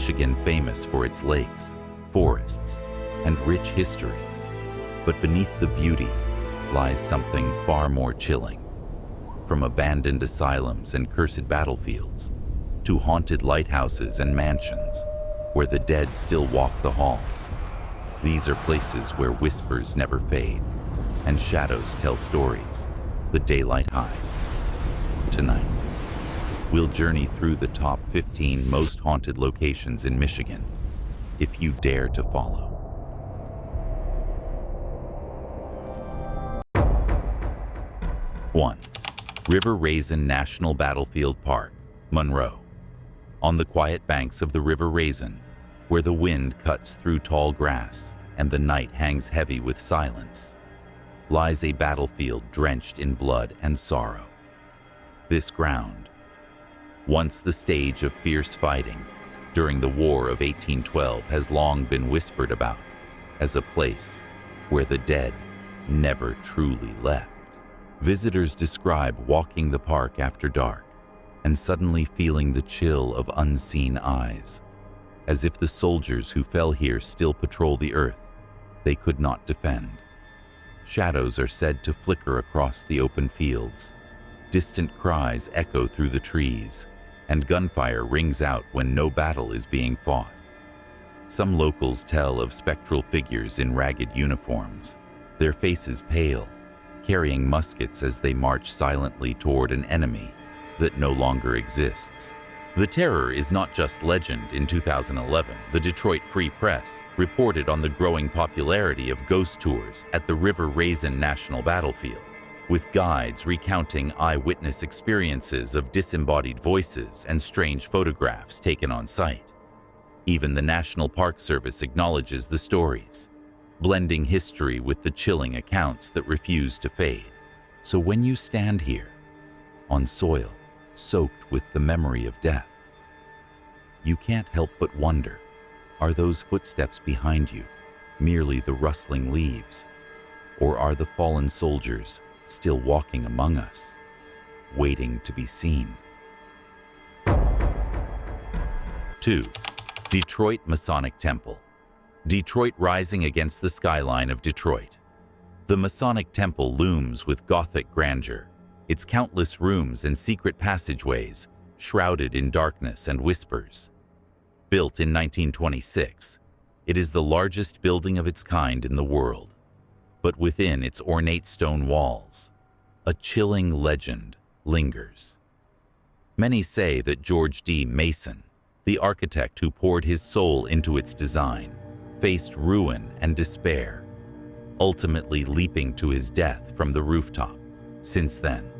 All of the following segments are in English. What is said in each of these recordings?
Michigan famous for its lakes, forests, and rich history. But beneath the beauty lies something far more chilling. From abandoned asylums and cursed battlefields, to haunted lighthouses and mansions, where the dead still walk the halls. These are places where whispers never fade, and shadows tell stories the daylight hides. Tonight, we'll journey through the top 15 most haunted locations in Michigan, if you dare to follow. One, River Raisin National Battlefield Park, Monroe. On the quiet banks of the River Raisin, where the wind cuts through tall grass and the night hangs heavy with silence, lies a battlefield drenched in blood and sorrow. This ground, once the stage of fierce fighting during the War of 1812, has long been whispered about as a place where the dead never truly left. Visitors describe walking the park after dark and suddenly feeling the chill of unseen eyes, as if the soldiers who fell here still patrol the earth they could not defend. Shadows are said to flicker across the open fields. Distant cries echo through the trees, and gunfire rings out when no battle is being fought. Some locals tell of spectral figures in ragged uniforms, their faces pale, carrying muskets as they march silently toward an enemy that no longer exists. The terror is not just legend. In 2011, the Detroit Free Press reported on the growing popularity of ghost tours at the River Raisin National Battlefield, with guides recounting eyewitness experiences of disembodied voices and strange photographs taken on site. Even the National Park Service acknowledges the stories, blending history with the chilling accounts that refuse to fade. So when you stand here, on soil soaked with the memory of death, you can't help but wonder, are those footsteps behind you merely the rustling leaves, or are the fallen soldiers still walking among us, waiting to be seen? 2. Detroit Masonic Temple. Detroit rising against the skyline of Detroit. The Masonic Temple looms with Gothic grandeur, its countless rooms and secret passageways shrouded in darkness and whispers. Built in 1926, it is the largest building of its kind in the world. But within its ornate stone walls, a chilling legend lingers. Many say that George D. Mason, the architect who poured his soul into its design, faced ruin and despair, ultimately leaping to his death from the rooftop. Since then,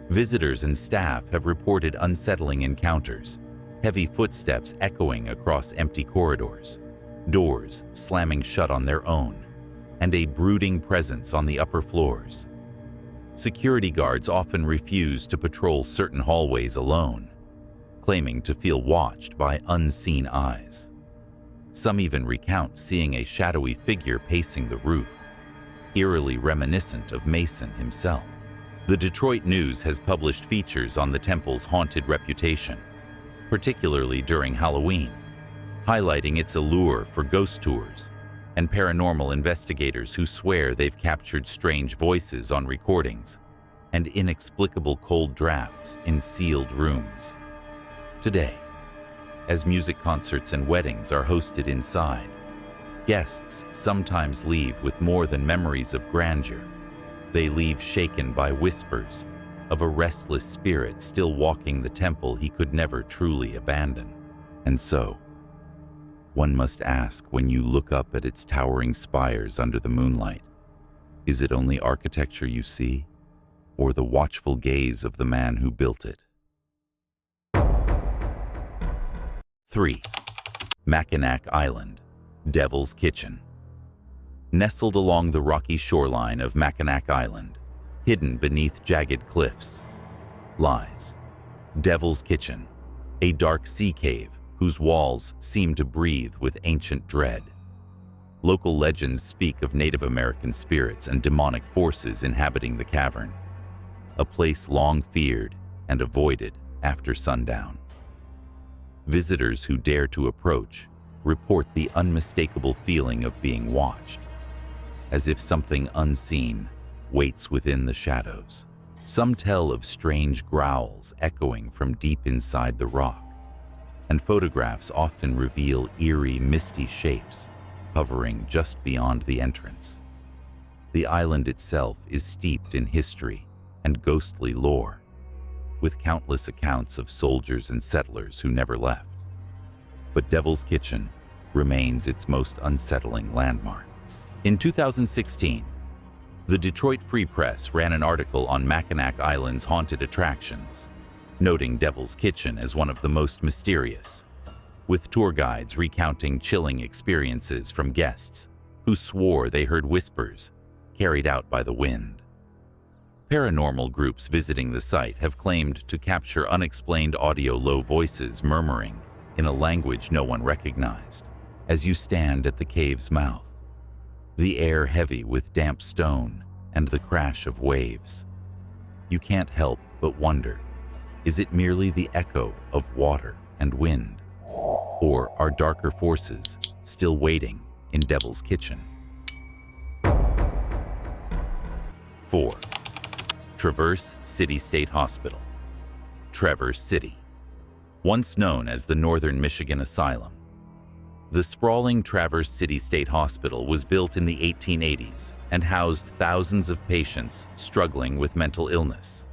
visitors and staff have reported unsettling encounters, heavy footsteps echoing across empty corridors, doors slamming shut on their own, and a brooding presence on the upper floors. Security guards often refuse to patrol certain hallways alone, claiming to feel watched by unseen eyes. Some even recount seeing a shadowy figure pacing the roof, eerily reminiscent of Mason himself. The Detroit News has published features on the temple's haunted reputation, particularly during Halloween, highlighting its allure for ghost tours and paranormal investigators who swear they've captured strange voices on recordings and inexplicable cold drafts in sealed rooms. Today, as music concerts and weddings are hosted inside, guests sometimes leave with more than memories of grandeur. They leave shaken by whispers of a restless spirit still walking the temple he could never truly abandon. And so, one must ask, when you look up at its towering spires under the moonlight, is it only architecture you see, or the watchful gaze of the man who built it? 3. Mackinac Island, Devil's Kitchen. Nestled along the rocky shoreline of Mackinac Island, hidden beneath jagged cliffs, lies Devil's Kitchen, a dark sea cave whose walls seem to breathe with ancient dread. Local legends speak of Native American spirits and demonic forces inhabiting the cavern, a place long feared and avoided after sundown. Visitors who dare to approach report the unmistakable feeling of being watched, as if something unseen waits within the shadows. Some tell of strange growls echoing from deep inside the rock, and photographs often reveal eerie, misty shapes hovering just beyond the entrance. The island itself is steeped in history and ghostly lore, with countless accounts of soldiers and settlers who never left. But Devil's Kitchen remains its most unsettling landmark. In 2016, the Detroit Free Press ran an article on Mackinac Island's haunted attractions, noting Devil's Kitchen as one of the most mysterious, with tour guides recounting chilling experiences from guests who swore they heard whispers carried out by the wind. Paranormal groups visiting the site have claimed to capture unexplained audio low voices murmuring in a language no one recognized as you stand at the cave's mouth, the air heavy with damp stone and the crash of waves. You can't help but wonder, is it merely the echo of water and wind? Or are darker forces still waiting in Devil's Kitchen? 4. Traverse City State Hospital. Traverse City, once known as the Northern Michigan Asylum. The sprawling Traverse City State Hospital was built in the 1880s and housed thousands of patients struggling with mental illness.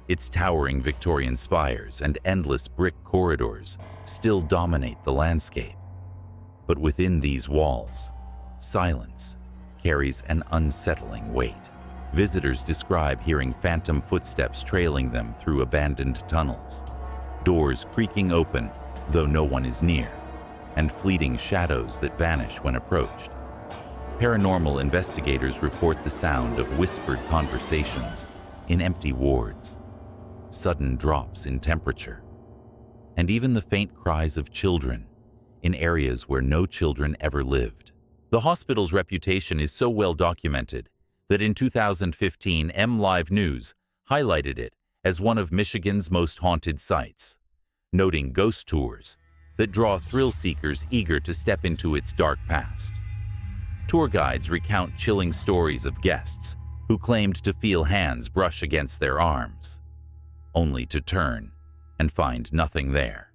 Its towering Victorian spires and endless brick corridors still dominate the landscape. But within these walls, silence carries an unsettling weight. Visitors describe hearing phantom footsteps trailing them through abandoned tunnels, doors creaking open though no one is near, and fleeting shadows that vanish when approached. Paranormal investigators report the sound of whispered conversations in empty wards, sudden drops in temperature, and even the faint cries of children in areas where no children ever lived. The hospital's reputation is so well documented that in 2015, MLive News highlighted it as one of Michigan's most haunted sites, noting ghost tours that draw thrill seekers eager to step into its dark past. Tour guides recount chilling stories of guests who claimed to feel hands brush against their arms, only to turn and find nothing there.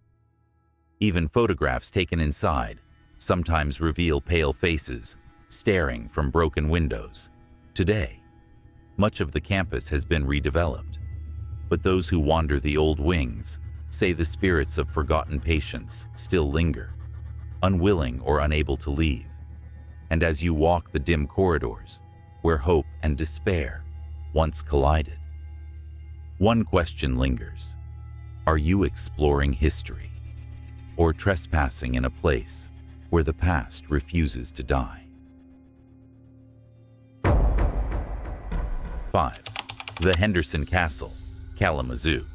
Even photographs taken inside sometimes reveal pale faces staring from broken windows. Today, much of the campus has been redeveloped, but those who wander the old wings say the spirits of forgotten patients still linger, unwilling or unable to leave. And as you walk the dim corridors, where hope and despair once collided, one question lingers. Are you exploring history or trespassing in a place where the past refuses to die? 5. The Henderson Castle, Kalamazoo.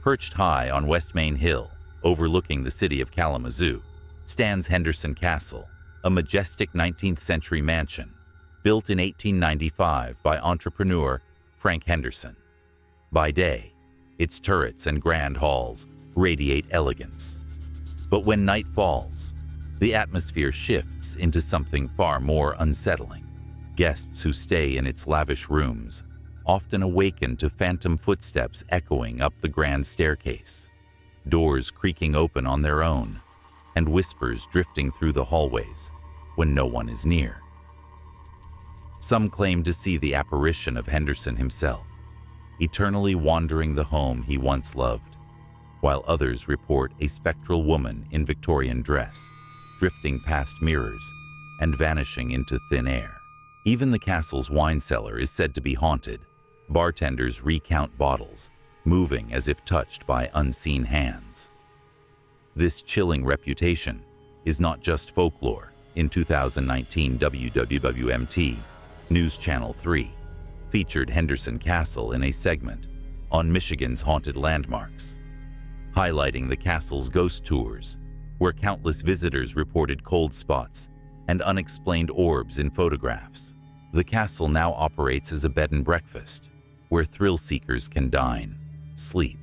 Perched high on West Main Hill, overlooking the city of Kalamazoo, stands Henderson Castle, a majestic 19th century mansion built in 1895 by entrepreneur Frank Henderson. By day, its turrets and grand halls radiate elegance. But when night falls, the atmosphere shifts into something far more unsettling. Guests who stay in its lavish rooms often awaken to phantom footsteps echoing up the grand staircase, doors creaking open on their own, and whispers drifting through the hallways when no one is near. Some claim to see the apparition of Henderson himself, eternally wandering the home he once loved, while others report a spectral woman in Victorian dress, drifting past mirrors and vanishing into thin air. Even the castle's wine cellar is said to be haunted. Bartenders recount bottles, moving as if touched by unseen hands. This chilling reputation is not just folklore. In 2019, WWWMT News Channel 3 featured Henderson Castle in a segment on Michigan's haunted landmarks, highlighting the castle's ghost tours, where countless visitors reported cold spots and unexplained orbs in photographs. The castle now operates as a bed and breakfast, where thrill seekers can dine, sleep,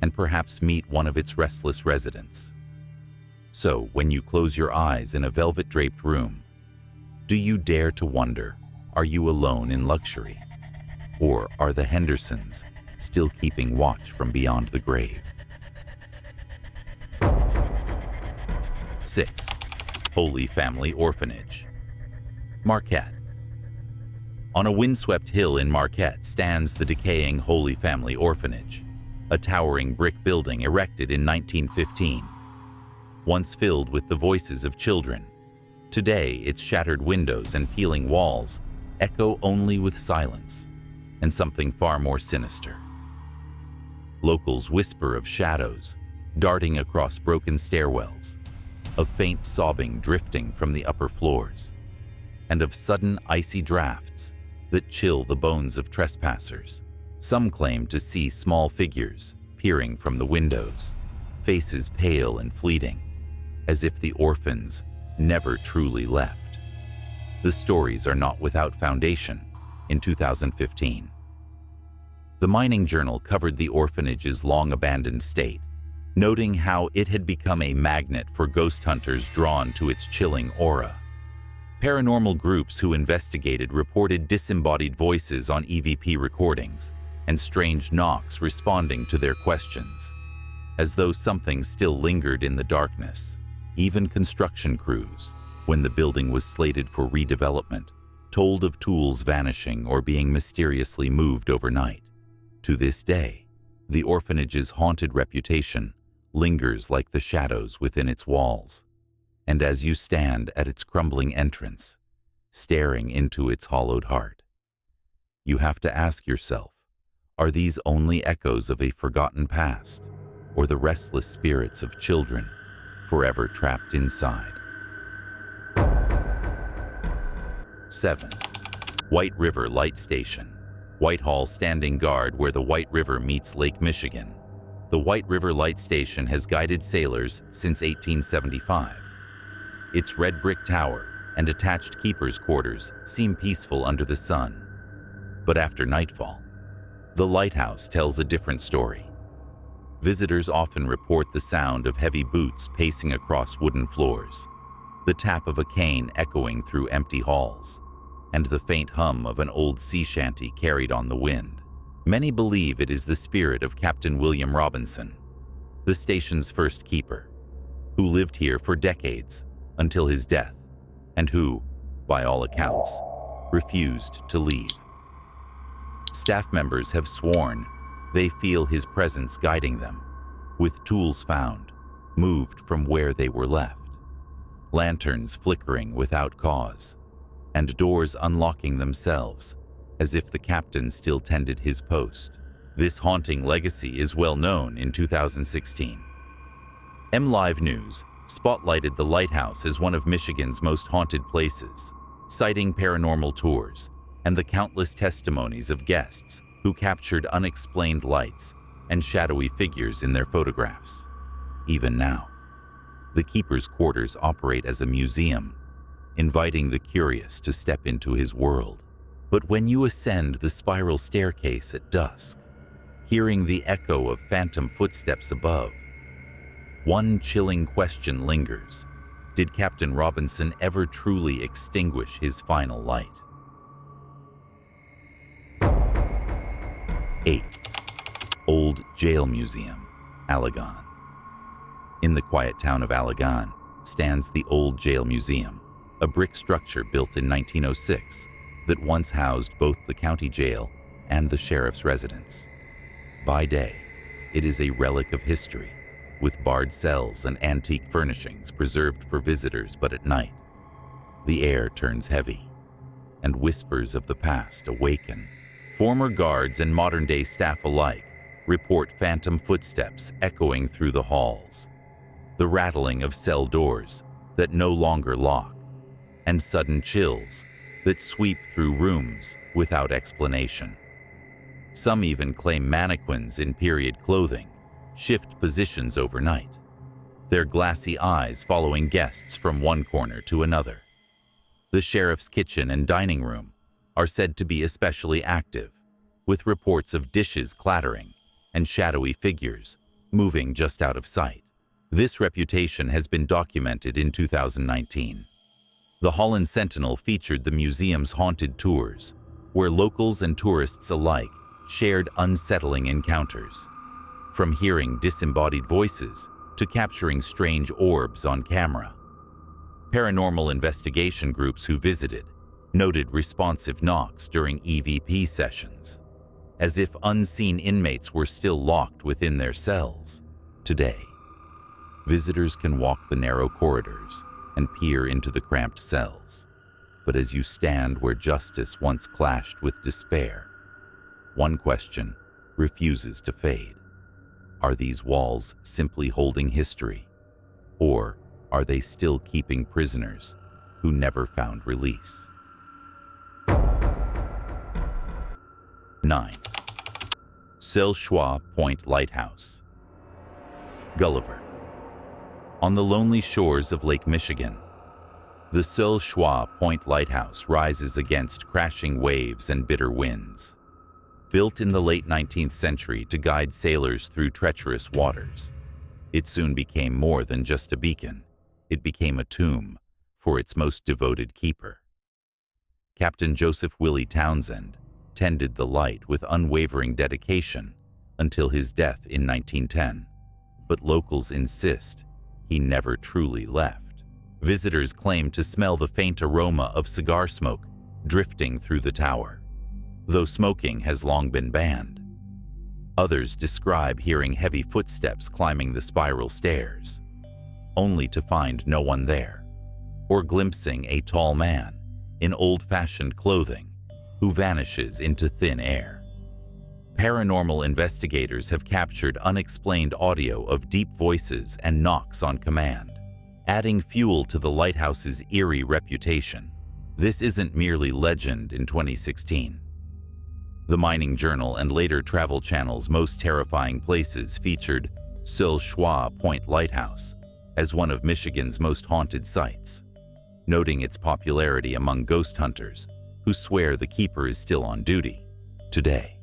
and perhaps meet one of its restless residents. So, when you close your eyes in a velvet-draped room, do you dare to wonder, are you alone in luxury? Or are the Hendersons still keeping watch from beyond the grave? 6. Holy Family Orphanage, Marquette. On a windswept hill in Marquette stands the decaying Holy Family Orphanage, a towering brick building erected in 1915. Once filled with the voices of children, today its shattered windows and peeling walls echo only with silence and something far more sinister. Locals whisper of shadows darting across broken stairwells, of faint sobbing drifting from the upper floors, and of sudden icy drafts that chill the bones of trespassers. Some claim to see small figures peering from the windows, faces pale and fleeting, as if the orphans never truly left. The stories are not without foundation. In 2015, the Mining Journal covered the orphanage's long-abandoned state, noting how it had become a magnet for ghost hunters drawn to its chilling aura. Paranormal groups who investigated reported disembodied voices on EVP recordings and strange knocks responding to their questions, as though something still lingered in the darkness. Even construction crews, when the building was slated for redevelopment, told of tools vanishing or being mysteriously moved overnight. To this day, the orphanage's haunted reputation lingers like the shadows within its walls. And as you stand at its crumbling entrance, staring into its hollowed heart, you have to ask yourself, are these only echoes of a forgotten past, or the restless spirits of children forever trapped inside? 7. White River Light Station, Whitehall standing guard where the White River meets Lake Michigan. The White River Light Station has guided sailors since 1875. Its red brick tower and attached keepers' quarters seem peaceful under the sun. But after nightfall, the lighthouse tells a different story. Visitors often report the sound of heavy boots pacing across wooden floors, the tap of a cane echoing through empty halls, and the faint hum of an old sea shanty carried on the wind. Many believe it is the spirit of Captain William Robinson, the station's first keeper, who lived here for decades until his death, and who, by all accounts, refused to leave. Staff members have sworn they feel his presence guiding them, with tools found, moved from where they were left, lanterns flickering without cause, and doors unlocking themselves, as if the captain still tended his post. This haunting legacy is well known. In 2016, MLive News spotlighted the Lighthouse as one of Michigan's most haunted places, citing paranormal tours and the countless testimonies of guests who captured unexplained lights and shadowy figures in their photographs. Even now, the keeper's quarters operate as a museum, inviting the curious to step into his world. But when you ascend the spiral staircase at dusk, hearing the echo of phantom footsteps above, one chilling question lingers. Did Captain Robinson ever truly extinguish his final light? 8. Old Jail Museum, Allegan. In the quiet town of Allegan stands the Old Jail Museum, a brick structure built in 1906 that once housed both the county jail and the sheriff's residence. By day, it is a relic of history, with barred cells and antique furnishings preserved for visitors, but at night, the air turns heavy, and whispers of the past awaken. Former guards and modern-day staff alike report phantom footsteps echoing through the halls, the rattling of cell doors that no longer lock, and sudden chills that sweep through rooms without explanation. Some even claim mannequins in period clothing shift positions overnight, their glassy eyes following guests from one corner to another. The sheriff's kitchen and dining room are said to be especially active, with reports of dishes clattering and shadowy figures moving just out of sight. This reputation has been documented in 2019. The Holland Sentinel featured the museum's haunted tours, where locals and tourists alike shared unsettling encounters, from hearing disembodied voices to capturing strange orbs on camera. Paranormal investigation groups who visited noted responsive knocks during EVP sessions, as if unseen inmates were still locked within their cells. Today, visitors can walk the narrow corridors and peer into the cramped cells. But as you stand where justice once clashed with despair, one question refuses to fade. Are these walls simply holding history? Or are they still keeping prisoners who never found release? 9. Seul Choix Point Lighthouse. Gulliver. On the lonely shores of Lake Michigan, the Seul Choix Point Lighthouse rises against crashing waves and bitter winds. Built in the late 19th century to guide sailors through treacherous waters, it soon became more than just a beacon. It became a tomb for its most devoted keeper. Captain Joseph Willie Townsend tended the light with unwavering dedication until his death in 1910, but locals insist he never truly left. Visitors claim to smell the faint aroma of cigar smoke drifting through the tower, though smoking has long been banned. Others describe hearing heavy footsteps climbing the spiral stairs, only to find no one there, or glimpsing a tall man in old-fashioned clothing who vanishes into thin air. Paranormal investigators have captured unexplained audio of deep voices and knocks on command, adding fuel to the lighthouse's eerie reputation. This isn't merely legend in 2016. The Mining Journal and later Travel Channel's Most Terrifying Places featured Seul Choix Point Lighthouse as one of Michigan's most haunted sites, noting its popularity among ghost hunters who swear the keeper is still on duty today.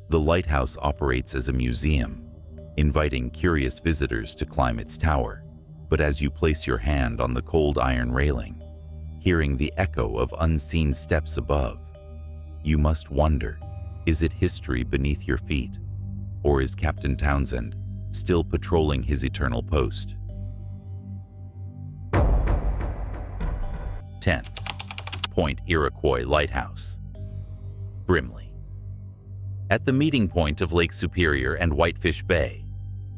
The lighthouse operates as a museum, inviting curious visitors to climb its tower. But as you place your hand on the cold iron railing, hearing the echo of unseen steps above, you must wonder, is it history beneath your feet? Or is Captain Townsend still patrolling his eternal post? 10. Point Iroquois Lighthouse. Brimley. At the meeting point of Lake Superior and Whitefish Bay,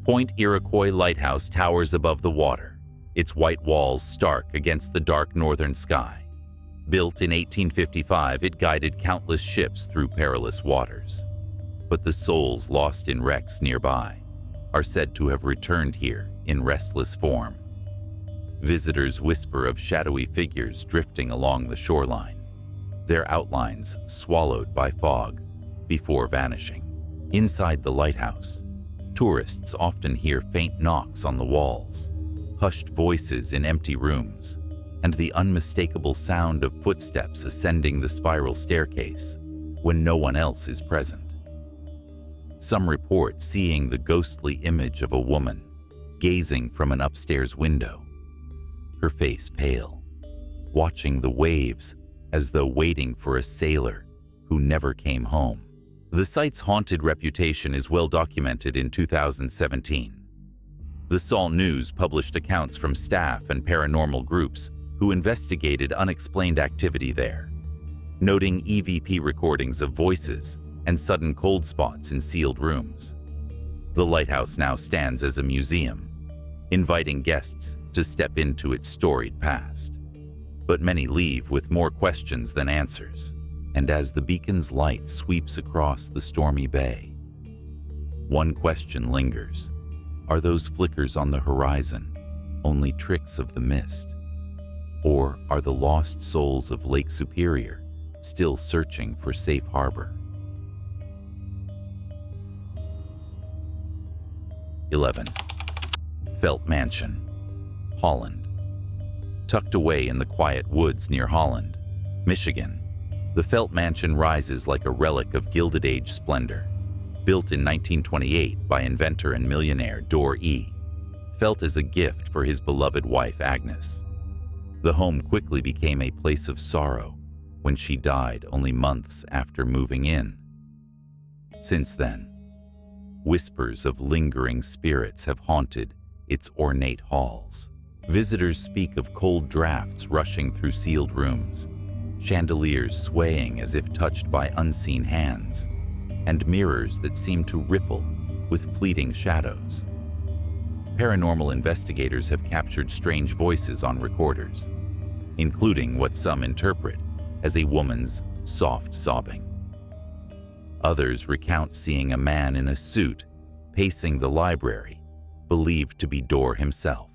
Point Iroquois Lighthouse towers above the water, its white walls stark against the dark northern sky. Built in 1855, it guided countless ships through perilous waters. But the souls lost in wrecks nearby are said to have returned here in restless form. Visitors whisper of shadowy figures drifting along the shoreline, their outlines swallowed by fog before vanishing. Inside the lighthouse, tourists often hear faint knocks on the walls, hushed voices in empty rooms, and the unmistakable sound of footsteps ascending the spiral staircase when no one else is present. Some report seeing the ghostly image of a woman gazing from an upstairs window, her face pale, watching the waves as though waiting for a sailor who never came home. The site's haunted reputation is well documented in 2017. The Seul News published accounts from staff and paranormal groups who investigated unexplained activity there, noting EVP recordings of voices and sudden cold spots in sealed rooms. The lighthouse now stands as a museum, inviting guests to step into its storied past. But many leave with more questions than answers. And as the beacon's light sweeps across the stormy bay, one question lingers. Are those flickers on the horizon only tricks of the mist? Or are the lost souls of Lake Superior still searching for safe harbor? 11. Felt Mansion, Holland. Tucked away in the quiet woods near Holland, Michigan, the Felt Mansion rises like a relic of Gilded Age splendor. Built in 1928 by inventor and millionaire Dorr E. felt as a gift for his beloved wife Agnes. The home quickly became a place of sorrow when she died only months after moving in. Since then, whispers of lingering spirits have haunted its ornate halls. Visitors speak of cold drafts rushing through sealed rooms, chandeliers swaying as if touched by unseen hands, and mirrors that seem to ripple with fleeting shadows. Paranormal investigators have captured strange voices on recorders, including what some interpret as a woman's soft sobbing. Others recount seeing a man in a suit pacing the library, believed to be Dorr himself,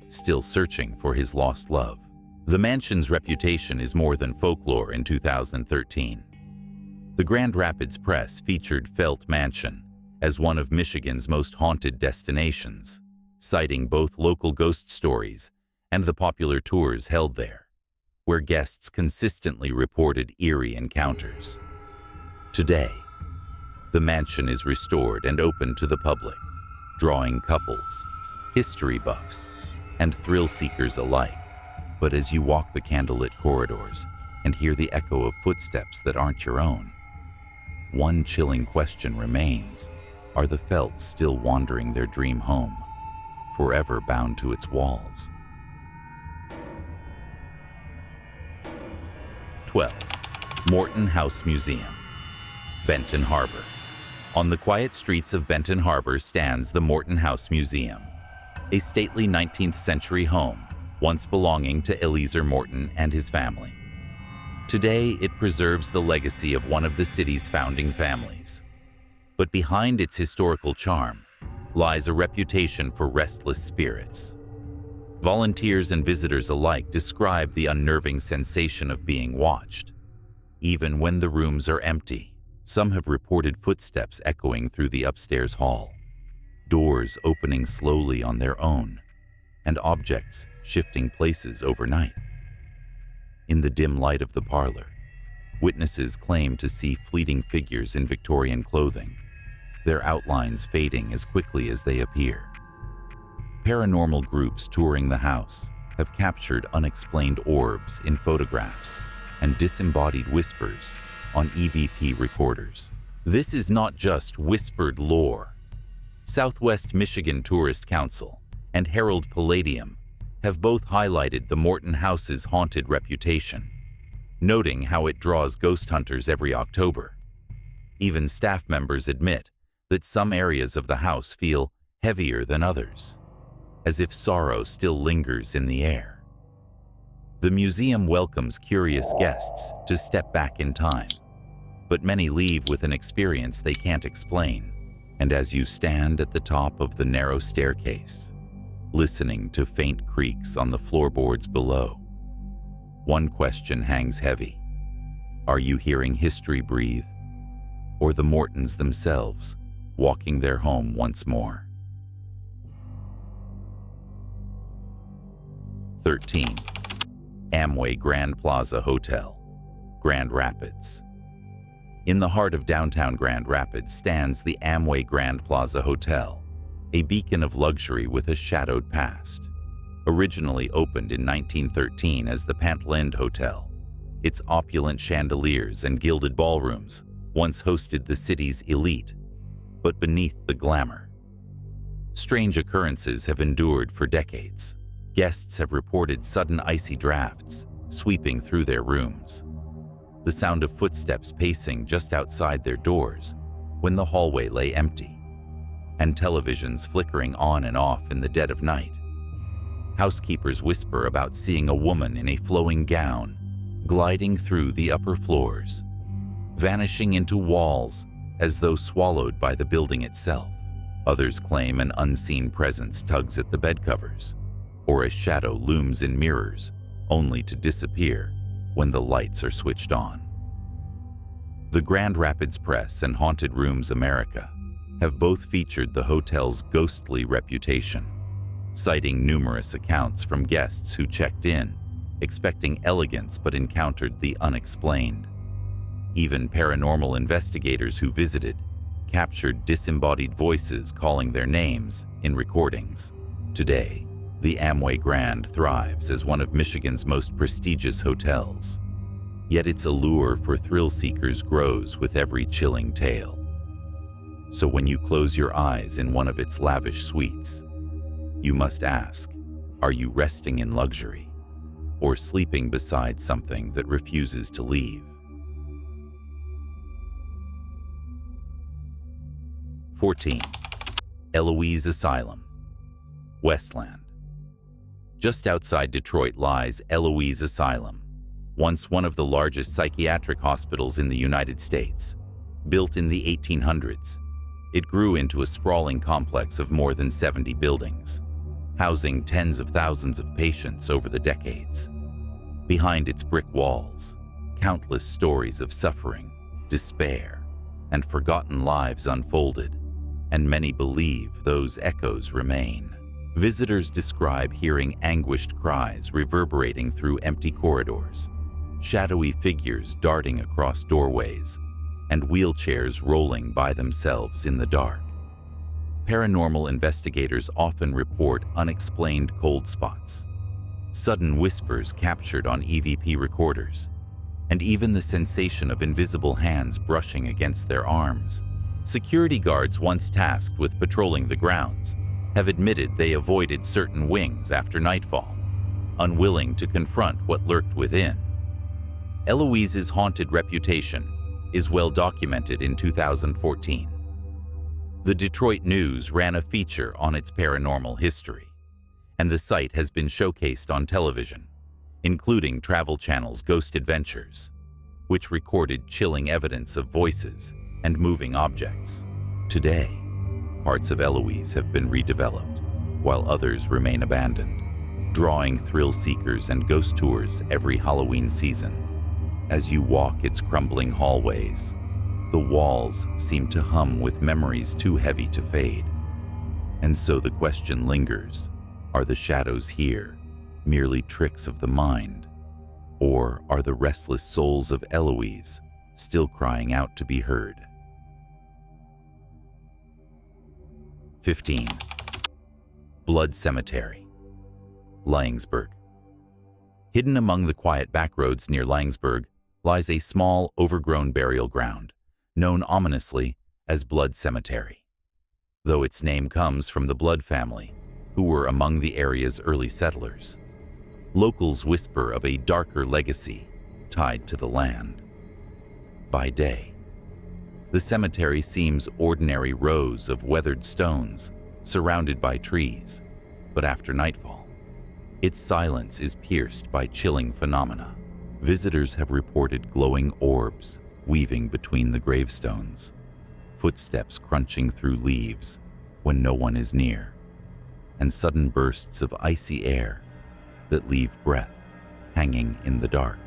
still searching for his lost love. The mansion's reputation is more than folklore. In 2013, the Grand Rapids Press featured Felt Mansion as one of Michigan's most haunted destinations, citing both local ghost stories and the popular tours held there, where guests consistently reported eerie encounters. Today, the mansion is restored and open to the public, drawing couples, history buffs, and thrill seekers alike. But as you walk the candlelit corridors and hear the echo of footsteps that aren't your own, one chilling question remains: are the Felts still wandering their dream home, forever bound to its walls? 12. Morton House Museum, Benton Harbor. On the quiet streets of Benton Harbor stands the Morton House Museum, a stately 19th century home once belonging to Eliezer Morton and his family. Today, it preserves the legacy of one of the city's founding families. But behind its historical charm lies a reputation for restless spirits. Volunteers and visitors alike describe the unnerving sensation of being watched. Even when the rooms are empty, some have reported footsteps echoing through the upstairs hall, doors opening slowly on their own, and objects shifting places overnight. In the dim light of the parlor, witnesses claim to see fleeting figures in Victorian clothing, their outlines fading as quickly as they appear. Paranormal groups touring the house have captured unexplained orbs in photographs and disembodied whispers on EVP recorders. This is not just whispered lore. Southwest Michigan Tourist Council and Herald Palladium have both highlighted the Morton House's haunted reputation, noting how it draws ghost hunters every October. Even staff members admit that some areas of the house feel heavier than others, as if sorrow still lingers in the air. The museum welcomes curious guests to step back in time, but many leave with an experience they can't explain. And as you stand at the top of the narrow staircase, listening to faint creaks on the floorboards below, one question hangs heavy. Are you hearing history breathe, or the Mortons themselves walking their home once more? 13. Amway Grand Plaza Hotel, Grand Rapids. In the heart of downtown Grand Rapids stands the Amway Grand Plaza Hotel, a beacon of luxury with a shadowed past. Originally opened in 1913 as the Pantlind Hotel, its opulent chandeliers and gilded ballrooms once hosted the city's elite, but beneath the glamour, strange occurrences have endured for decades. Guests have reported sudden icy drafts sweeping through their rooms, the sound of footsteps pacing just outside their doors when the hallway lay empty, and televisions flickering on and off in the dead of night. Housekeepers whisper about seeing a woman in a flowing gown gliding through the upper floors, vanishing into walls as though swallowed by the building itself. Others claim an unseen presence tugs at the bed covers, or a shadow looms in mirrors, only to disappear when the lights are switched on. The Grand Rapids Press and Haunted Rooms America have both featured the hotel's ghostly reputation, citing numerous accounts from guests who checked in, expecting elegance but encountered the unexplained. Even paranormal investigators who visited captured disembodied voices calling their names in recordings. Today, the Amway Grand thrives as one of Michigan's most prestigious hotels. Yet its allure for thrill seekers grows with every chilling tale. So when you close your eyes in one of its lavish suites, you must ask, are you resting in luxury or sleeping beside something that refuses to leave? 14. Eloise Asylum, Westland. Just outside Detroit lies Eloise Asylum, once one of the largest psychiatric hospitals in the United States. Built in the 1800s, it grew into a sprawling complex of more than 70 buildings, housing tens of thousands of patients over the decades. Behind its brick walls, countless stories of suffering, despair, and forgotten lives unfolded, and many believe those echoes remain. Visitors describe hearing anguished cries reverberating through empty corridors, shadowy figures darting across doorways, and wheelchairs rolling by themselves in the dark. Paranormal investigators often report unexplained cold spots, sudden whispers captured on EVP recorders, and even the sensation of invisible hands brushing against their arms. Security guards once tasked with patrolling the grounds have admitted they avoided certain wings after nightfall, unwilling to confront what lurked within. Eloise's haunted reputation is well documented in 2014. The Detroit News ran a feature on its paranormal history, and the site has been showcased on television, including Travel Channel's Ghost Adventures, which recorded chilling evidence of voices and moving objects. Today, parts of Eloise have been redeveloped, while others remain abandoned, drawing thrill seekers and ghost tours every Halloween season. As you walk its crumbling hallways, the walls seem to hum with memories too heavy to fade. And so the question lingers, are the shadows here merely tricks of the mind? Or are the restless souls of Eloise still crying out to be heard? 15. Blood Cemetery, Langsburg. Hidden among the quiet backroads near Langsburg lies a small, overgrown burial ground, known ominously as Blood Cemetery. Though its name comes from the Blood family, who were among the area's early settlers, locals whisper of a darker legacy tied to the land. By day, the cemetery seems ordinary rows of weathered stones surrounded by trees, but after nightfall, its silence is pierced by chilling phenomena. Visitors have reported glowing orbs weaving between the gravestones, footsteps crunching through leaves when no one is near, and sudden bursts of icy air that leave breath hanging in the dark.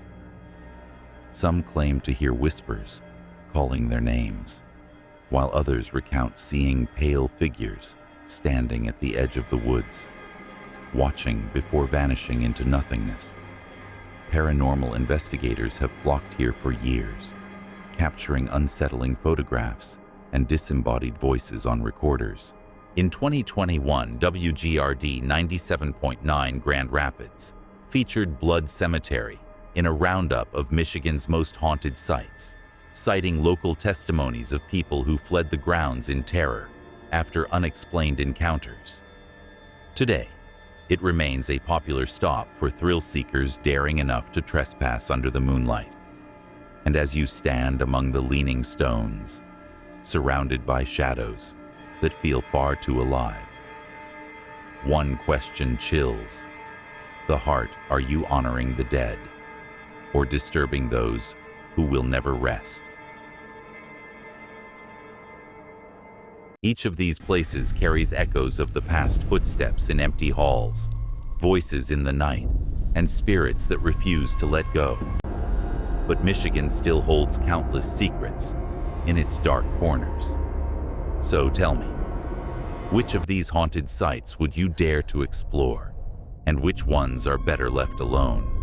Some claim to hear whispers calling their names, while others recount seeing pale figures standing at the edge of the woods, watching before vanishing into nothingness. Paranormal investigators have flocked here for years, capturing unsettling photographs and disembodied voices on recorders. In 2021, WGRD 97.9 Grand Rapids featured Blood Cemetery in a roundup of Michigan's most haunted sites, citing local testimonies of people who fled the grounds in terror after unexplained encounters. Today, it remains a popular stop for thrill seekers daring enough to trespass under the moonlight. And as you stand among the leaning stones, surrounded by shadows that feel far too alive, one question chills the heart: are you honoring the dead or disturbing those who will never rest? Each of these places carries echoes of the past, footsteps in empty halls, voices in the night, and spirits that refuse to let go. But Michigan still holds countless secrets in its dark corners. So tell me, which of these haunted sites would you dare to explore, and which ones are better left alone?